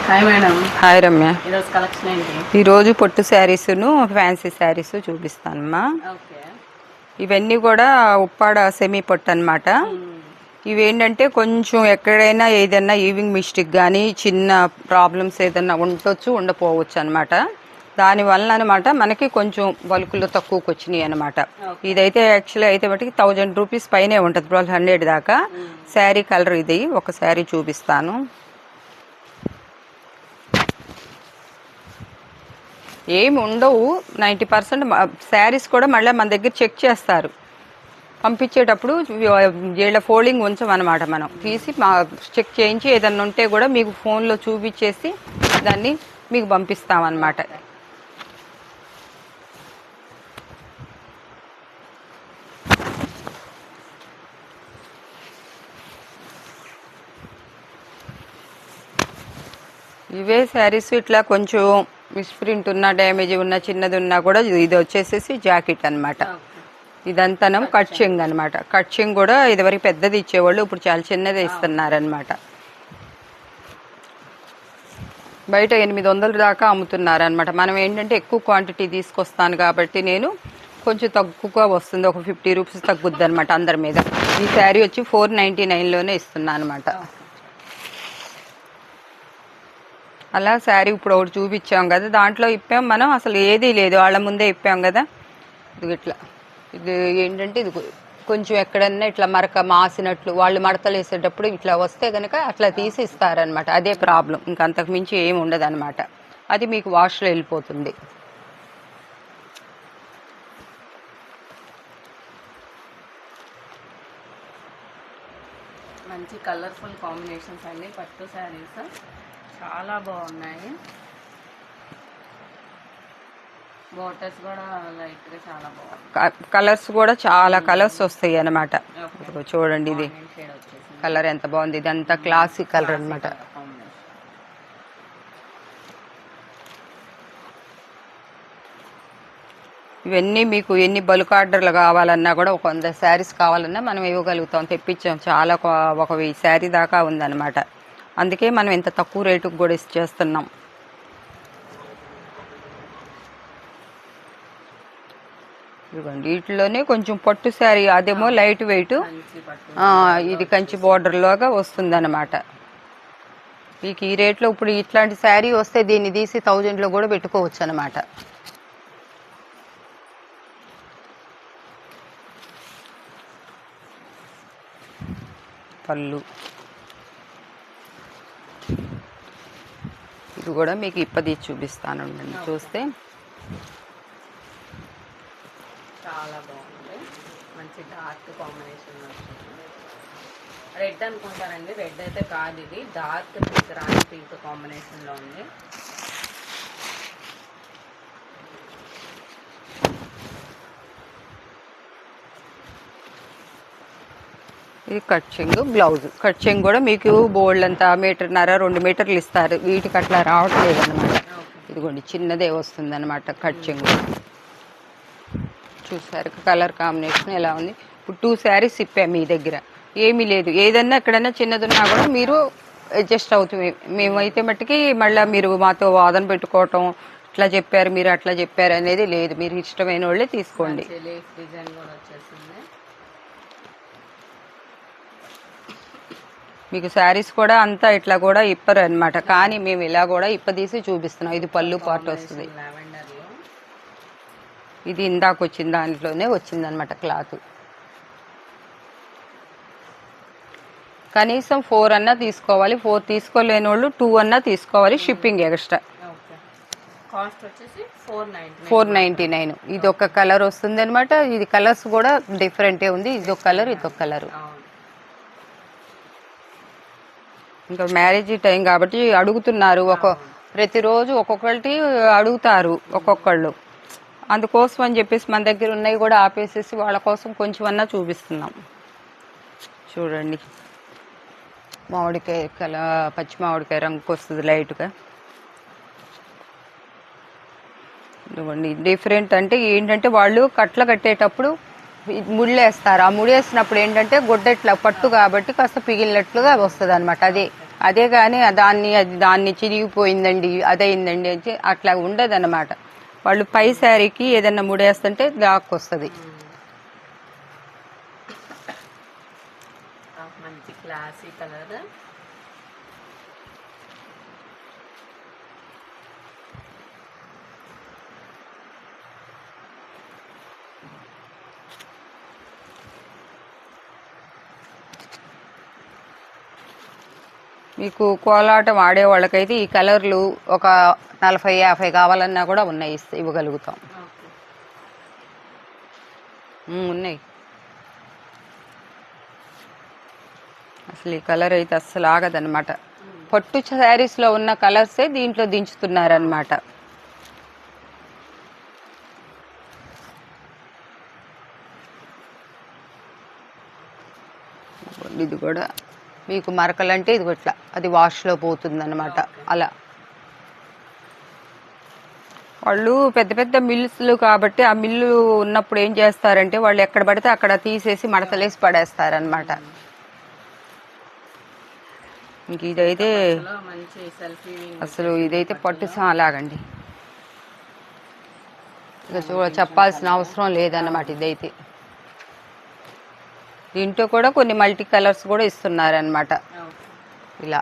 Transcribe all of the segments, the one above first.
Hi madam. Hi Ramya. ఈరోజు collection ఏంటి? ఈరోజు పొట్టు శారీస్ను ఫ్యాన్సీ శారీస్ చూపిస్తానమ్మా. ఓకే. ఇవన్నీ కూడా ఉప్పాడ సెమీ పొట్టు అనమాట. ఇవేంటంటే కొంచెం ఎక్కడైనా ఏదైనా ఈవింగ్ మిస్టేక్ కానీ చిన్న ప్రాబ్లమ్స్ ఏదైనా ఉండపోవచ్చు అనమాట. దానివల్ల అనమాట మనకి కొంచెం బల్కులు తక్కువకి వచ్చినాయి అనమాట. ఇదైతే యాక్చువల్లీ అయితే మటుకి 1000 రూపీస్ పైనే ఉంటుంది, 1200 దాకా. శారీ కలర్ ఇది. ఒక శారీ చూపిస్తాను. ఏమి ఉండవు, 90% శారీస్ కూడా మళ్ళీ మన దగ్గర చెక్ చేస్తారు. పంపించేటప్పుడు వీళ్ళ ఫోల్డింగ్ ఉంచమన్నమాట. మనం తీసి చెక్ చేయించి ఏదన్నా ఉంటే కూడా మీకు ఫోన్లో చూపించేసి దాన్ని మీకు పంపిస్తామన్నమాట. ఇవే శారీస్ ఇట్లా కొంచెం మిస్ప్రింట్ ఉన్నా, డ్యామేజ్ ఉన్నా, చిన్నది ఉన్నా కూడా ఇది వచ్చేసేసి జాకెట్ అనమాట. ఇదంతా కట్ చెంగ్ అనమాట. కట్ చెంగ్ కూడా ఇదివరకు పెద్దది ఇచ్చేవాళ్ళు, ఇప్పుడు చాలా చిన్నది ఇస్తున్నారనమాట. బయట 800 దాకా అమ్ముతున్నారనమాట. మనం ఏంటంటే ఎక్కువ క్వాంటిటీ తీసుకొస్తాను కాబట్టి నేను కొంచెం తక్కువగా వస్తుంది, ఒక 50 రూపీస్ తగ్గుద్ది అనమాట అందరి మీద. ఈ శారీ వచ్చి 499లోనే ఇస్తున్నాను అనమాట. అలా శారీ ఇప్పుడు ఒకటి చూపించాం కదా, దాంట్లో ఇప్పాం మనం, అసలు ఏదీ లేదు, వాళ్ళ ముందే ఇప్పాం కదా. ఇది ఇట్లా, ఇది ఏంటంటే ఇది కొంచెం ఎక్కడన్నా ఇట్లా మరక మాసినట్లు, వాళ్ళు మడతలు వేసేటప్పుడు ఇట్లా వస్తే కనుక అట్లా తీసి ఇస్తారనమాట. అదే ప్రాబ్లం, ఇంకా అంతకు మించి ఏమి ఉండదు అనమాట. అది మీకు వాష్లో వెళ్ళిపోతుంది. మంచి కలర్ఫుల్ కాంబినేషన్స్ అండి. పట్టు శారీస్ చాలా బాగున్నాయి. బోర్డర్స్ కూడా లైట్గా చాలా బాగుంది. కలర్స్ కూడా చాలా కలర్స్ వస్తాయి అనమాట. చూడండి, ఇది కలర్ ఎంత బాగుంది. ఇదంతా క్లాసిక్ కలర్ అనమాట. ఇవన్నీ మీకు ఎన్ని బల్క్ ఆర్డర్లు కావాలన్నా కూడా, ఒక 100 శారీస్ కావాలన్నా మనం ఇవ్వగలుగుతాం, తెప్పించాం. చాలా ఒక 1000 శారీ దాకా ఉందన్నమాట. అందుకే మనం ఇంత తక్కువ రేటుకు కూడా ఇచ్చేస్తున్నాం. ఇదిగోండి, వీటిలోనే కొంచెం పట్టు శారీ, అదేమో లైట్ వెయిట్, ఇది కంచి బోర్డర్లోగా వస్తుందన్నమాట. మీకు ఈ రేట్లో ఇప్పుడు ఇట్లాంటి శారీ వస్తే దీన్ని తీసి 1000లో కూడా పెట్టుకోవచ్చు అనమాట. పళ్ళు ఇది కూడా మీకు ఇప్పది చూపిస్తాను, చూస్తే చాలా బాగుంది. మంచి డార్క్ కాంబినేషన్ వచ్చింది. రెడ్ అనుకుంటారండి, రెడ్ అయితే కాదు, ఇది డార్క్ పింక్, రాణి పింక్ కాంబినేషన్లో ఉంది. ఇది కట్చింగ్ బ్లౌజ్. కట్చింగ్ కూడా మీకు బోల్డ్ అంతా 1.5 2 మీటర్లు ఇస్తారు. వీటికి అట్లా రావట్లేదు అనమాట. ఇదిగోండి, చిన్నదే వస్తుంది అనమాట కట్చింగ్. చూసారు కలర్ కాంబినేషన్ ఎలా ఉంది. ఇప్పుడు 2 శారీస్ ఇప్పాము మీ దగ్గర, ఏమీ లేదు. ఏదన్నా ఎక్కడన్నా చిన్నదున్నా కూడా మీరు అడ్జస్ట్ అవుతుంది. మేమైతే మట్టుకి మళ్ళీ మీరు మాతో వాదన పెట్టుకోవటం, ఇట్లా చెప్పారు మీరు అట్లా చెప్పారు అనేది లేదు. మీరు ఇష్టమైన వాళ్ళే తీసుకోండి. డిజైన్ కూడా వచ్చేసింది. మీకు శారీస్ కూడా అంతా ఇట్లా కూడా ఇప్పరు అనమాట, కానీ మేము ఇలా కూడా ఇప్పదీసి చూపిస్తున్నాం. ఇది పళ్ళు పార్ట్ వస్తుంది. ఇది ఇందాక వచ్చింది దాంట్లోనే వచ్చిందనమాట క్లాత్. కనీసం 4 అన్నా తీసుకోవాలి. 4 తీసుకోలేని వాళ్ళు 2 అన్నా తీసుకోవాలి, షిప్పింగ్ ఎక్స్ట్రా. 499. ఇది ఒక కలర్ వస్తుంది అనమాట. ఇది కలర్స్ కూడా డిఫరెంటే ఉంది. ఇది ఒక కలర్, ఇది ఒక కలర్. ఇంకా మ్యారేజ్ టైం కాబట్టి అడుగుతున్నారు, ప్రతిరోజు ఒక్కొక్కటి అడుగుతారు ఒక్కొక్కళ్ళు. అందుకోసం అని చెప్పేసి మన దగ్గర ఉన్నాయి కూడా ఆపేసేసి వాళ్ళ కోసం కొంచెం అన్నా చూపిస్తున్నాం. చూడండి, మామిడికాయ పచ్చి మామిడికాయ రంగుకి వస్తుంది లైట్గా. ఇదిగోండి, డిఫరెంట్ అంటే ఏంటంటే వాళ్ళు కట్ల కట్టేటప్పుడు ముళ్ళేస్తారు. ఆ ముడేసినప్పుడు ఏంటంటే గుడ్డ ఇట్లా పట్టు కాబట్టి కాస్త పిగిలినట్లుగా వస్తుంది అనమాట. అదే అదే కానీ దాన్ని చిరిగిపోయిందండి అదయిందండి అంటే అట్లా ఉండదు అన్నమాట. వాళ్ళు పై శారీకి ఏదన్నా ముడేస్తుంటే లాక్కొస్తుంది. మంచి క్లాసీ కలర్. మీకు కోలాటం ఆడే వాళ్ళకైతే ఈ కలర్లు ఒక 40-50 కావాలన్నా కూడా ఉన్నాయి, ఇవ్వగలుగుతాం. ఉన్నాయి. అసలు ఈ కలర్ అయితే అస్సలు ఆగదన్నమాట. పట్టు శారీస్లో ఉన్న కలర్సే దీంట్లో దించుతున్నారనమాట. ఇది కూడా మీకు మరకలంటే ఇది ఇట్లా అది వాష్లో పోతుంది అనమాట. అలా వాళ్ళు పెద్ద పెద్ద మిల్స్లు కాబట్టి ఆ మిల్లు ఉన్నప్పుడు ఏం చేస్తారంటే వాళ్ళు ఎక్కడ పడితే అక్కడ తీసేసి మడతలేసి పడేస్తారనమాట. ఇంక ఇదైతే అసలు ఇదైతే పట్టు అలాగండి, ఇక చెప్పాల్సిన అవసరం లేదన్నమాట. ఇదైతే దీంట్లో కూడా కొన్ని మల్టీ కలర్స్ కూడా ఇస్తున్నారనమాట. ఇలా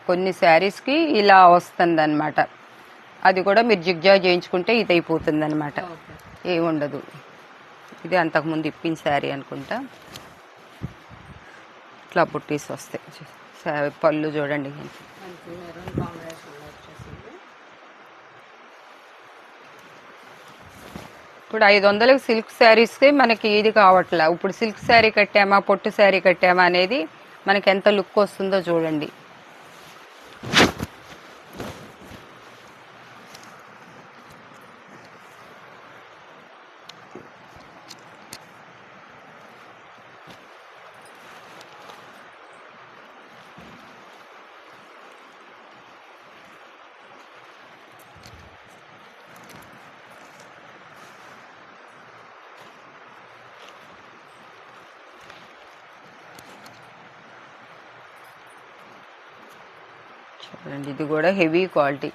కొన్ని శారీస్కి ఇలా వస్తుంది అనమాట. అది కూడా మీరు జిగ్జా చేయించుకుంటే ఇది అయిపోతుంది అనమాట, ఏముండదు. ఇది అంతకుముందు ఇప్పిన శారీ అనుకుంటా. ఇట్లా బుట్టీస్ వస్తాయి. పళ్ళు చూడండి. ఇప్పుడు 500కి సిల్క్ శారీస్కి మనకి ఇది కావట్లే. ఇప్పుడు సిల్క్ శారీ కట్టామా పొట్టు శారీ కట్టామా అనేది మనకి ఎంత లుక్ వస్తుందో చూడండి. చూడండి, ఇది కూడా హెవీ క్వాలిటీ.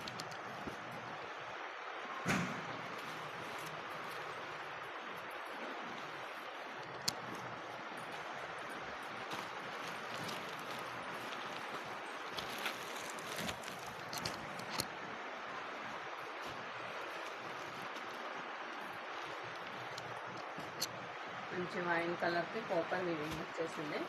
మంచి వైన్ కలర్కి కాపర్ వీవింగ్ వచ్చేసింది.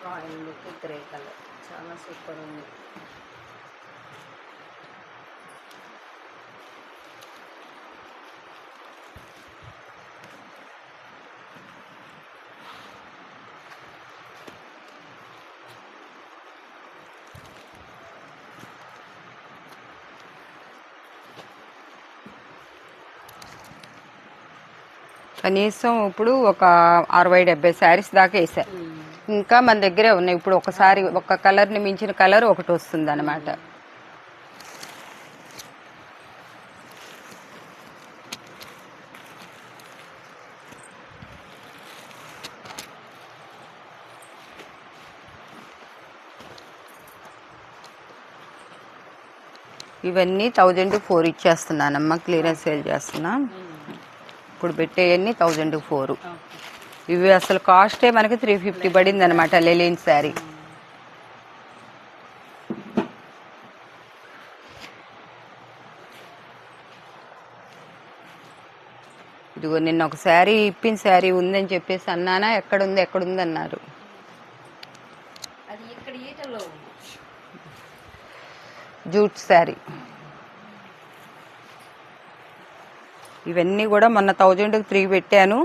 రాయల్ లుక్ గ్రే కలర్ చాలా సూపర్ ఉంది. కనీసం ఇప్పుడు ఒక 60-70 శారీస్ దాకా వేసారు. ఇంకా మన దగ్గరే ఉన్నాయి. ఇప్పుడు ఒకసారి ఒక కలర్ని మించిన కలర్ ఒకటి వస్తుంది అనమాట. ఇవన్నీ 1004 ఇచ్చేస్తున్నానమ్మా, క్లియరెన్స్ సేల్ చేస్తున్నా. ఇప్పుడు పెట్టేవన్నీ 1004. ఇవి అసలు కాస్టే మనకి 350 పడింది అనమాట లెలిన్ శారీ. ఇదిగో నిన్న ఒక శారీ ఇప్పిన శారీ ఉందని చెప్పేసి అన్నానా, ఎక్కడుంది అన్నారు. జూట్ శారీ. ఇవన్నీ కూడా మొన్న 1000కి 3 పెట్టాను,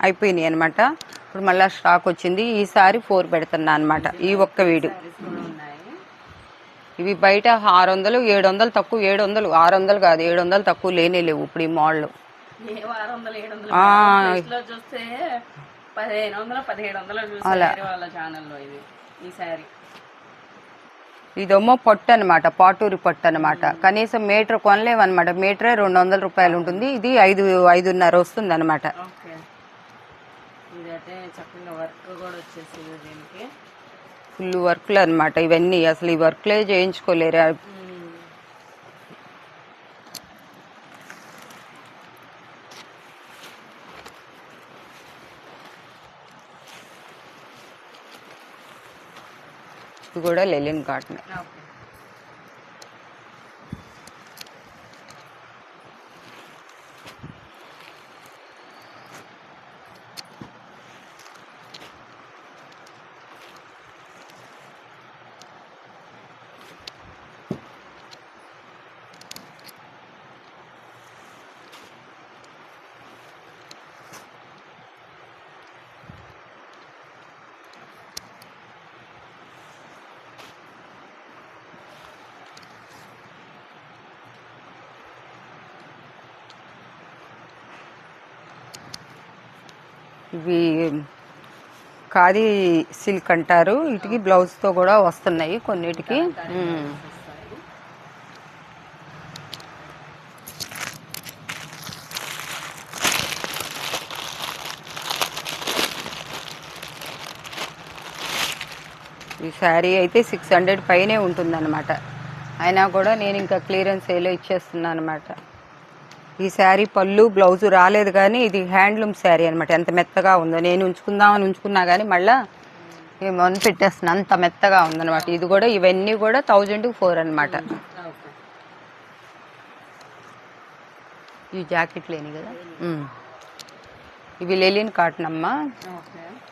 అయిపోయినాయి అనమాట. ఇప్పుడు మళ్ళీ స్టాక్ వచ్చింది. ఈసారి 4 పెడుతున్నా అనమాట ఈ ఒక్క వీడియో. సారీస్ కూడా ఉన్నాయి. ఇవి బయట 600 700 తక్కువ, 700 600 కాదు 700 తక్కువ లేనే లేవు ఇప్పుడు ఈ మోడల్. ఏ 600 700 లో చూస్తే 1500 1700 చూసారు వాళ్ళ ఛానల్లో. ఇది ఈ సారీ ఇదేమో పట్టు అనమాట, పాటూరి పట్టు అనమాట. కనీసం మీటర్ కొనలేమన్నమాట, మీటరే 200 రూపాయలు ఉంటుంది. ఇది 5.5 వస్తుంది అనమాట. ఓకే. ఇదైతే చక్కగా వర్క్ కూడా వచ్చేసింది దీనికి, ఫుల్ వర్క్లు అనమాట ఇవన్నీ. అసలు ఈ వర్క్లే చేయించుకోలేరు. ఇది కూడా లెలిన్ కాటన్. ఓకే. ఇవి ఖాదీ సిల్క్ అంటారు. వీటికి బ్లౌజ్తో కూడా వస్తున్నాయి కొన్నిటికి. ఈ శారీ అయితే 600 పైనే ఉంటుందన్నమాట. అయినా కూడా నేను ఇంకా క్లియరెన్స్ సేల్లో ఇచ్చేస్తున్నాను అనమాట. ఈ శారీ పళ్ళు బ్లౌజు రాలేదు, కానీ ఇది హ్యాండ్లూమ్ శారీ అనమాట. ఎంత మెత్తగా ఉందో, నేను ఉంచుకుందామని ఉంచుకున్నా కానీ మళ్ళీ ఏమని పెట్టేస్తున్నాను, అంత మెత్తగా ఉందన్నమాట. ఇది కూడా ఇవన్నీ కూడా 1000కి 4 అనమాట. ఈ జాకెట్ లేని కదా. ఇవి లెలిన్ కాటన్ అమ్మ.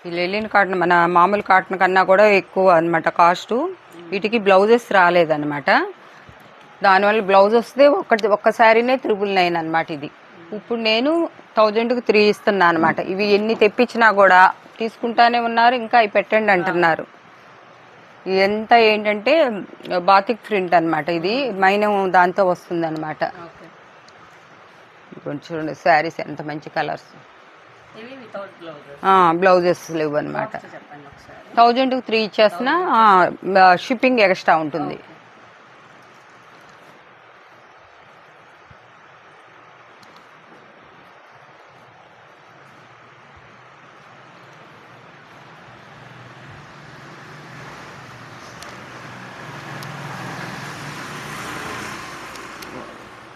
ఈ లెలిన్ కాటన్ మన మామూలు కాటన్ కన్నా కూడా ఎక్కువ అనమాట కాస్టు. వీటికి బ్లౌజెస్ రాలేదన్నమాట. దానివల్ల బ్లౌజ్ వస్తే ఒక్క శారీనే 999 అనమాట. ఇది ఇప్పుడు నేను 1000కి 3 ఇస్తున్నా అనమాట. ఇవి ఎన్ని తెప్పించినా కూడా తీసుకుంటానే ఉన్నారు, ఇంకా అవి పెట్టండి అంటున్నారు. ఎంత ఏంటంటే బాతిక్ ప్రింట్ అనమాట. ఇది మైనం దాంతో వస్తుంది అనమాట. చూడండి శారీస్ ఎంత మంచి కలర్స్. బ్లౌజెస్ లేవు అనమాట. 1000కి 3 ఇచ్చేస్తున్నా, షిప్పింగ్ ఎక్స్ట్రా ఉంటుంది.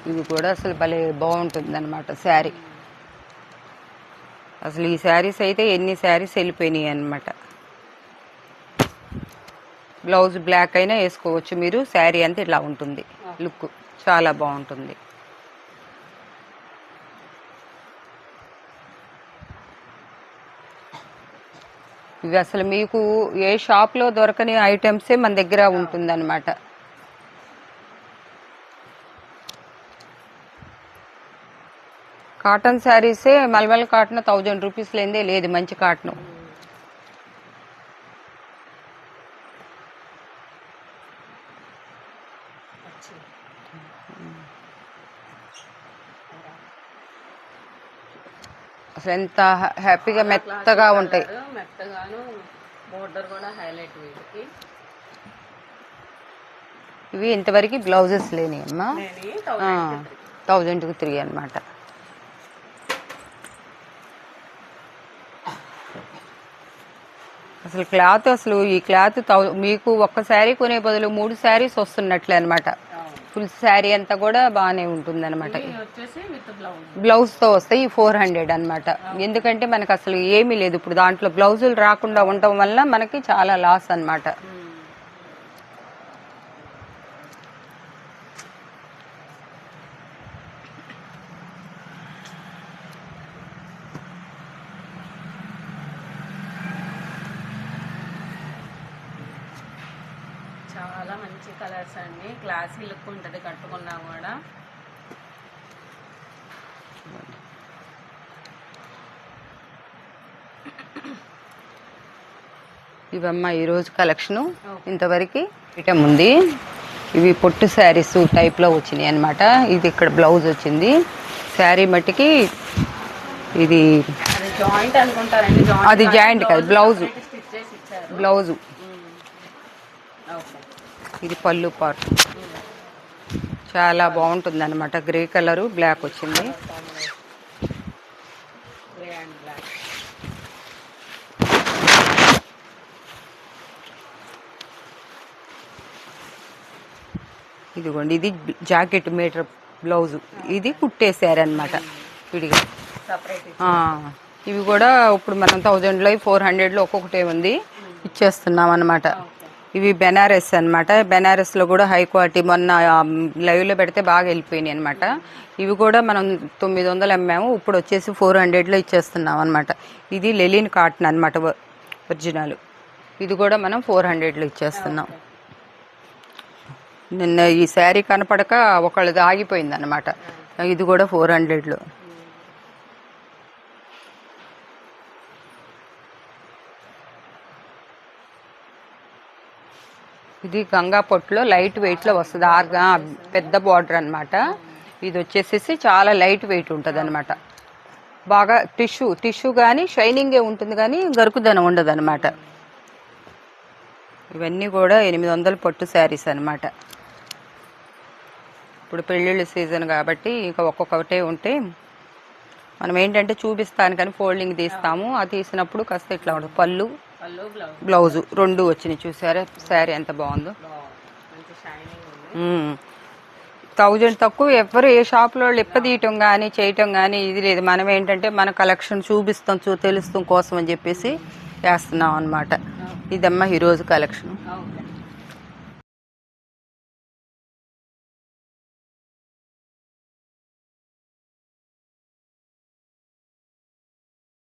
ఇది కూడా అసలు భలే బాగుంటుంది అనమాట శారీ. అసలు ఈ శారీస్ అయితే ఎన్ని శారీస్ వెళ్ళిపోయినాయి అనమాట. బ్లౌజ్ బ్లాక్ అయినా వేసుకోవచ్చు మీరు. శారీ అంతా ఇలా ఉంటుంది, లుక్ చాలా బాగుంటుంది. ఇవి అసలు మీకు ఏ షాప్లో దొరకని ఐటమ్సే మన దగ్గర ఉంటుంది అనమాట. కాటన్ శారీసే మల్మల్ కాటన్ 1000 రూపీస్ లేదే లేదు మంచి కాటన్. అసలు ఎంత హ్యాపీగా మెత్తగా ఉంటాయి. ఇవి ఇంతవరకు బ్లౌజెస్ లేని అమ్మా. 1000కి 3 అనమాట. అసలు క్లాత్, అసలు ఈ క్లాత్ మీకు ఒక్క శారీ కొనే బదులు 3 శారీస్ వస్తున్నట్లే అనమాట. ఫుల్ శారీ అంతా కూడా బాగానే ఉంటుంది అనమాట. బ్లౌజ్తో వస్తాయి 400 అనమాట. ఎందుకంటే మనకు అసలు ఏమీ లేదు ఇప్పుడు దాంట్లో, బ్లౌజులు రాకుండా ఉండటం వల్ల మనకి చాలా లాస్ అనమాట. చాలా మంచి కలర్స్ అండి, క్లాసీ లుక్ ఉంటుంది కట్టుకున్నా కూడా. ఇవమ్మ ఈరోజు కలెక్షను. ఇంతవరకు ఐటమ్ ఉంది. ఇవి పొట్టు శారీస్ టైప్లో వచ్చినాయి అనమాట. ఇది ఇక్కడ బ్లౌజ్ వచ్చింది. శారీ మట్టికి ఇది జాయింట్ అనుకుంటారండి, అది జాయింట్ కాదు, బ్లౌజు. స్టిచ్ చేసి ఇచ్చారు. Blouse okay. ఇది పళ్ళు పార్ట్. చాలా బాగుంటుంది అనమాట. గ్రే కలరు బ్లాక్ వచ్చింది. Grey and black. ఇదిగోండి, ఇది జాకెట్ మీటర్ బ్లౌజు. ఇది కుట్టేశారు అనమాట విడిగా. సపరేట్. ఇవి కూడా ఇప్పుడు మనం 1000లో 400లో ఒక్కొక్కటే ఉంది, ఇచ్చేస్తున్నాం అనమాట. ఇవి బెనారస్ అనమాట. బెనారస్లో కూడా హై క్వాలిటీ. మొన్న లైవ్లో పెడితే బాగా వెళ్ళిపోయినాయి అనమాట. ఇవి కూడా మనం 900 అమ్మాము, ఇప్పుడు వచ్చేసి 400లో ఇచ్చేస్తున్నాం అనమాట. ఇది లెలిన్ కాటన్ అనమాట, ఒరిజినల్. ఇది కూడా మనం 400లో ఇచ్చేస్తున్నాం. నిన్న ఈ శారీ కనపడక ఒకళ్ళది ఆగిపోయింది అనమాట. ఇది కూడా 400లో. ఇది గంగా పొట్టులో లైట్ వెయిట్లో వస్తుంది. పెద్ద బార్డర్ అనమాట. ఇది వచ్చేసేసి చాలా లైట్ వెయిట్ ఉంటుంది అనమాట. బాగా టిష్యూ కానీ షైనింగే ఉంటుంది కానీ గరుకుదనం ఉండదు అనమాట. ఇవన్నీ కూడా 800 పట్టు శారీస్ అనమాట. ఇప్పుడు పెళ్ళిళ్ళ సీజన్ కాబట్టి ఇంకా ఒక్కొక్కటే ఉంటే మనం ఏంటంటే చూపిస్తాను కానీ ఫోల్డింగ్ తీస్తాము. అది తీసినప్పుడు కాస్త ఇట్లా ఉంటుంది. పళ్ళు బ్లౌజు రెండు వచ్చినాయి. చూసారా శారీ ఎంత బాగుందో. 1000 తక్కువ ఎవరు ఏ షాప్లో ఇప్పదీయటం కానీ చేయటం కానీ ఇది లేదు. మనం ఏంటంటే మన కలెక్షన్ చూపిస్తాం తెలుస్తాం కోసం అని చెప్పేసి వేస్తున్నాం అనమాట. ఇదమ్మా ఈరోజు కలెక్షన్.